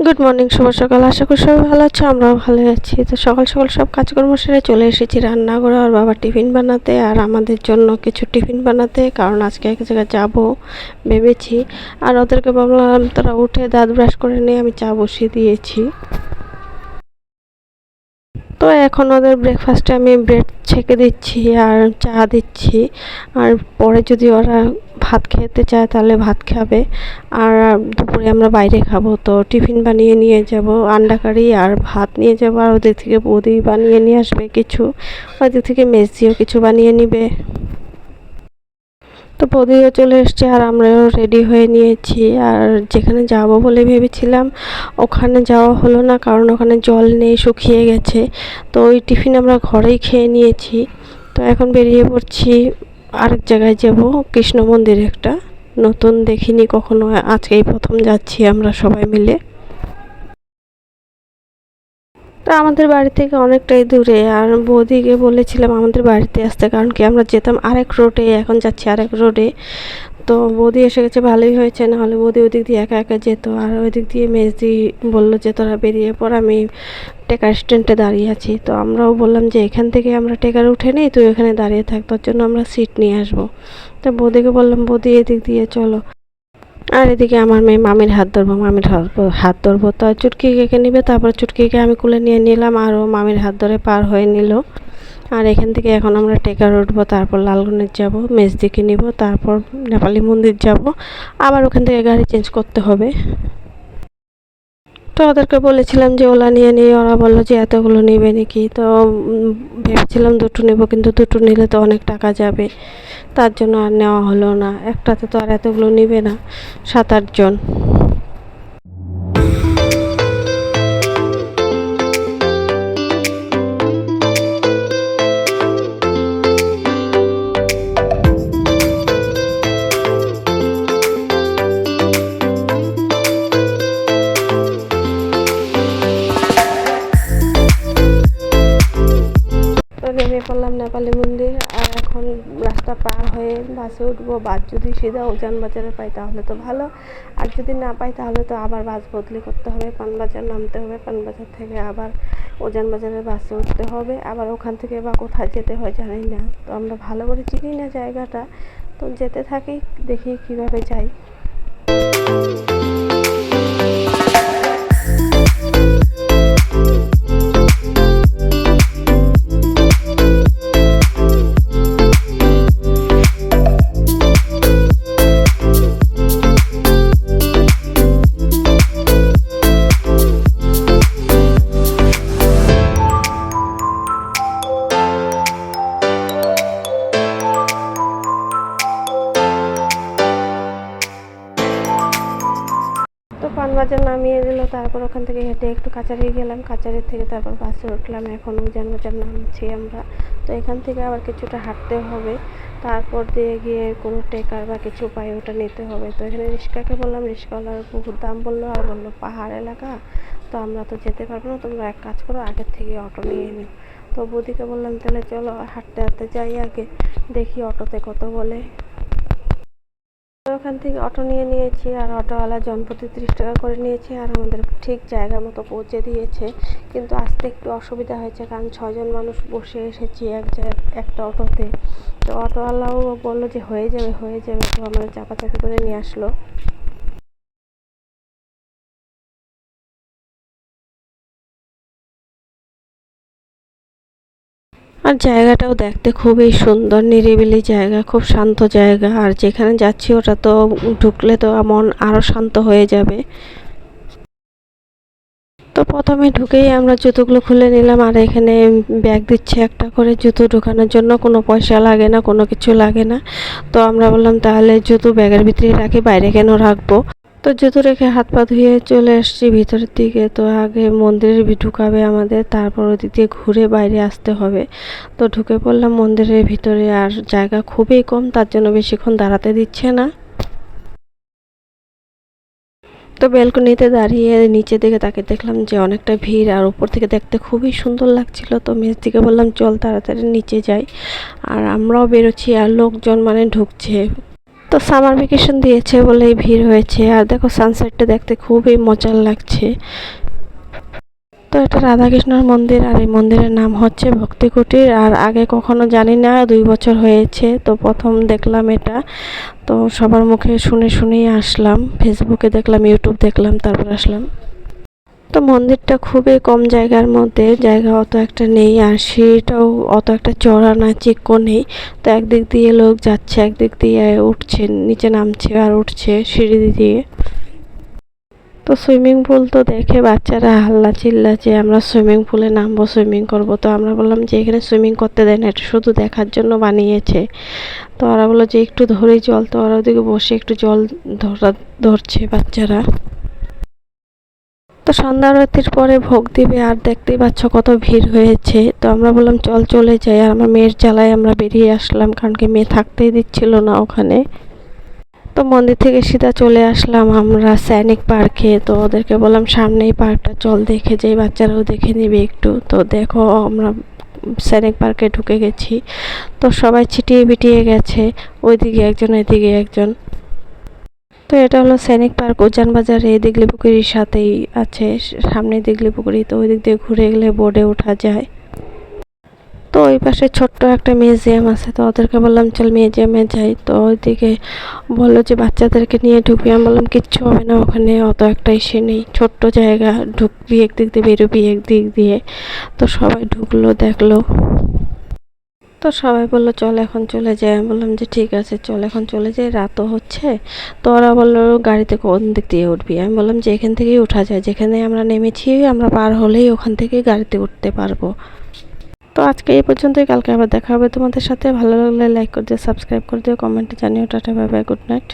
Good morning, শুভ সকাল। আশা করি সবাই ভালো আছো, আমরাও ভালো আছি। তো সকাল সকাল সব কাজকর্ম সেরে চলে এসেছি রান্নাঘরে আর বাবা টিফিন বানাতে আর আমাদের জন্য কিছু টিফিন বানাতে, কারণ আজকে এক জায়গায় যাবো ভেবেছি। আর ওদেরকে বললাম তারা উঠে দাঁত ব্রাশ করে নিয়ে আমি চা বসিয়ে দিয়েছি। তো এখন ওদের ব্রেকফাস্টে আমি ব্রেড ছেঁকে দিচ্ছি আর চা দিচ্ছি। আর পরে যদি ওরা ভাত খেতে চায় তাহলে ভাত খাবে। আর দুপুরে আমরা বাইরে খাবো, তো টিফিন বানিয়ে নিয়ে যাব, আন্ডা কারি আর ভাত নিয়ে যাবো। আর ওদের থেকে বৌদি বানিয়ে নিয়ে আসবে কিছু, ওদের থেকে মেসিও কিছু বানিয়ে নিবে। তো বৌদিও চলে এসছে আর আমরাও রেডি হয়ে নিয়েছি। আর যেখানে যাব বলে ভেবেছিলাম ওখানে যাওয়া হলো না, কারণ ওখানে জল নেই, শুকিয়ে গেছে। তো ওই টিফিন আমরা ঘরেই খেয়ে নিয়েছি। তো এখন বেরিয়ে পড়ছি, আরেক জায়গায় যাব, কৃষ্ণ মন্দির একটা নতুন, দেখিনি কখনো, আজকেই প্রথম যাচ্ছি আমরা সবাই মিলে। তো আমাদের বাড়ি থেকে অনেকটাই দূরে, আর বৌদিকে বলেছিলাম আমাদের বাড়িতে আসতে, কারণ কি আমরা যেতাম আরেক রোডে, এখন যাচ্ছি আরেক রোডে। তো বৌদি এসে গেছে, ভালোই হয়েছে, নাহলে বৌদি ওদিক দিয়ে একা একা যেত। আর ওই দিক দিয়ে মেজদি বললো যে তোরা বেরিয়ে পর, আমি টেকার স্ট্যান্ডে দাঁড়িয়ে আছি। তো আমরাও বললাম যে এখান থেকে আমরা টেকার উঠে নেই, তুই ওখানে দাঁড়িয়ে থাক, তোর জন্য আমরা সিট নিয়ে আসবো। তো বৌদিকে বললাম বৌদি এদিক দিয়ে চলো। আর এদিকে আমার মেয়ে মামির হাত ধরবো, মামির হাত ধরবো। তো চুটকিকে নিবে, তারপর চুটকিকে আমি কুলে নিয়ে নিলাম, আরও মামির হাত ধরে পার হয়ে নিল। আর এখান থেকে এখন আমরা টেকার উঠবো, তারপর লালগঞ্জ যাব, মেজদিকে নিব, তারপর নেপালি মন্দির যাব, আবার ওখান থেকে গাড়ি চেঞ্জ করতে হবে। তো ওদেরকে বলেছিলাম যে ওলা নিয়ে নিয়ে, ওরা বললো যে এতগুলো নেবে নাকি। তো ভেবেছিলাম দুটো নেব, কিন্তু দুটো নিলে তো অনেক টাকা যাবে, তার জন্য আর নেওয়া হলো না। একটাতে তো আর এতগুলো নেবে না, 7-8 জন। নেমে পড়লাম নেপালি মন্দির। আর এখন রাস্তা পার হয়ে বাসে উঠবো। বাস যদি সিধা উজান বাজারে পাই তাহলে তো ভালো, আর যদি না পাই তাহলে তো আবার বাস বদলি করতে হবে, পানবাজার নামতে হবে, পানবাজার থেকে আবার উজান বাজারের বাসে উঠতে হবে, আবার ওখান থেকে বা কোথায় যেতে হয় জানি না। তো আমরা ভালো করে চিনি না জায়গাটা, তো যেতে থাকি, দেখি কিভাবে যাই। তো পানবাজার নামিয়ে দিল, তারপর ওখান থেকে হেঁটে একটু কাছারি গেলাম, কাছারির থেকে তারপর বাসে উঠলাম। এখন উজান বাজার নামছি আমরা। তো এখান থেকে আবার কিছুটা হাঁটতে হবে, তারপর দিয়ে গিয়ে কোনো টেকার বা কিছু পাই ওটা নিতে হবে। তো এখানে রিক্সাকে বললাম, রিক্সাওয়ালার বহুত দাম বললো, আর বললো পাহাড় এলাকা, তো আমরা তো যেতে পারবো না, তোমরা এক কাজ করো আগের থেকে অটো নিয়ে নিও। তো বৌদিকে বললাম তাহলে চলো হাঁটতে হাঁটতে যাই, আগে দেখি অটোতে কত বলে। ওখান থেকে অটো নিয়ে নিয়েছি, আর অটোওয়ালা জনপ্রতি 30 টাকা করে নিয়েছে, আর আমাদের ঠিক জায়গা মতো পৌঁছে দিয়েছে। কিন্তু আসতে একটু অসুবিধা হয়েছে, কারণ 6 জন মানুষ বসে এসেছি একটা অটোতে। তো অটোওয়ালাও বললো যে হয়ে যাবে হয়ে যাবে, তো আমাদের চাপাচাপি করে নিয়ে আসলো। আর জায়গাটাও দেখতে খুবই সুন্দর, নিরিবিলি জায়গা, খুব শান্ত জায়গা। আর যেখানে যাচ্ছি ওটা তো ঢুকলে তো মন আরও শান্ত হয়ে যাবে। তো প্রথমে ঢুকেই আমরা জুতোগুলো খুলে নিলাম, আর এখানে ব্যাগ দিচ্ছে একটা করে, জুতো ঢোকানোর জন্য কোনো পয়সা লাগে না, কোনো কিছু লাগে না। তো আমরা বললাম তাহলে জুতো ব্যাগের ভিতরে রাখি, বাইরে কেন রাখবো। তো জুতো রেখে হাত পা ধুয়ে চলে আসছি ভিতরের দিকে। তো আগে মন্দিরের ঢুকাবে আমাদের, তারপর ওদিক দিয়ে ঘুরে বাইরে আসতে হবে। তো ঢুকে পড়লাম মন্দিরের ভিতরে, আর জায়গা খুবই কম, তার জন্য বেশিক্ষণ দাঁড়াতে দিচ্ছে না। তো ব্যালকনিতে দাঁড়িয়ে নিচে দিকে তাকে দেখলাম যে অনেকটা ভিড়, আর উপর থেকে দেখতে খুবই সুন্দর লাগছিল। তো মেজদিকে বললাম চল তাড়াতাড়ি নিচে যাই, আর আমরাও বেরোচ্ছি, আর লোকজন মানে ঢুকছে। তো তো সামার ভ্যাকেশন দিয়েছে বলেই ভিড় হয়েছে। আর দেখো সানসেটটা দেখতে খুবই মজার লাগছে। তো এটা রাধাকৃষ্ণর মন্দির, আর এই মন্দিরের নাম হচ্ছে ভক্তি কুটির। আর আগে কখনো জানি না, 2 বছর হয়েছে তো প্রথম দেখলাম এটা। তো সবার মুখে শুনে শুনেই আসলাম, ফেসবুকে দেখলাম, ইউটিউব দেখলাম, তারপর আসলাম। তো মন্দিরটা খুবই কম জায়গার মধ্যে, জায়গা অত একটা নেই, আর সিঁড়িটাও অত একটা চড়া না, চিক্কো নেই। তো একদিক দিয়ে লোক যাচ্ছে, একদিক দিয়ে উঠছে, নিচে নামছে আর উঠছে সিঁড়ি দিয়ে। তো সুইমিং পুল তো দেখে বাচ্চারা হাল্লা চিল্লা যে আমরা সুইমিং পুলে নামবো, সুইমিং করব। তো আমরা বললাম যে এখানে সুইমিং করতে দেয় না, এটা শুধু দেখার জন্য বানিয়েছে। তো ওরা বললো যে একটু ধরেই জল, তো ওরা ওদিকে বসে একটু জল ধরছে বাচ্চারা। তো সন্ধ্যা আরতির পরে ভোগ দিবে, আর দেখতেই পাচ্ছ কত ভিড় হয়েছে। তো আমরা বললাম চল চলে যাই, আর আমার মেয়ের জ্বালায় আমরা বেরিয়ে আসলাম, কারণ কি মেয়ে থাকতেই দিচ্ছিল না ওখানে। তো মন্দির থেকে সিধা চলে আসলাম আমরা সৈনিক পার্কে। তো ওদেরকে বললাম সামনেই পার্কটা, চল দেখে যাই, বাচ্চারাও দেখে নিবে একটু। তো দেখো আমরা সৈনিক পার্কে ঢুকে গেছি। তো সবাই ছিটিয়ে বিটিয়ে গেছে, ওইদিকে একজন এদিকে একজন। তো এটা হলো সৈনিক পার্ক, উজান বাজারে দিঘলি পুকুরির সাথেই আছে, সামনে দিঘলি পুকুরি। তো ওই দিক দিয়ে ঘুরে গেলে বোর্ডে ওঠা যায়। তো ওই পাশে ছোট্ট একটা মিউজিয়াম আছে, তো ওদেরকে বললাম চল মিউজিয়ামে যাই। তো ওইদিকে বললো যে বাচ্চাদেরকে নিয়ে ঢুকবি, আমি বললাম কিচ্ছু হবে না, ওখানে অত একটা ইসে নেই, ছোট্ট জায়গা, ঢুকবি একদিক দিয়ে বেরোবি একদিক দিয়ে। তো সবাই ঢুকলো, দেখলো। তো সবাই বললো চল এখন চলে যাই, আমি বললাম যে ঠিক আছে চল এখন চলে যাই, রাতও হচ্ছে। তো ওরা বললো গাড়িতে কোন দিক দিয়ে উঠবি, আমি বললাম যে এখান থেকেই ওঠা যায়, যেখানে আমরা নেমেছি আমরা পার হলেই ওখান থেকেই গাড়িতে উঠতে পারবো। তো আজকে এই পর্যন্তই, কালকে আবার দেখা হবে তোমাদের সাথে। ভালো লাগলে লাইক করে দিও, সাবস্ক্রাইব করে দিও, কমেন্টে জানিও। Tata, bye bye, good night.